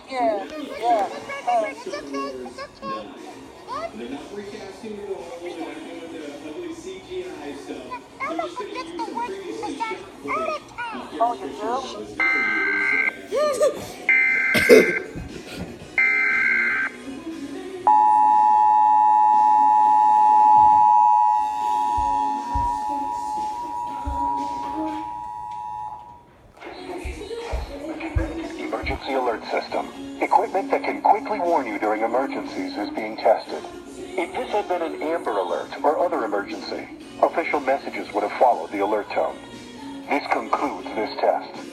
Yeah, yeah. It's okay. They're not recasting the role. They're not doing the ugly CGI stuff. They're just going to use some previously shot footage. Oh, you Emergency alert system. Equipment that can quickly warn you during emergencies is being tested. If this had been an Amber Alert or other emergency, official messages would have followed the alert tone. This concludes this test.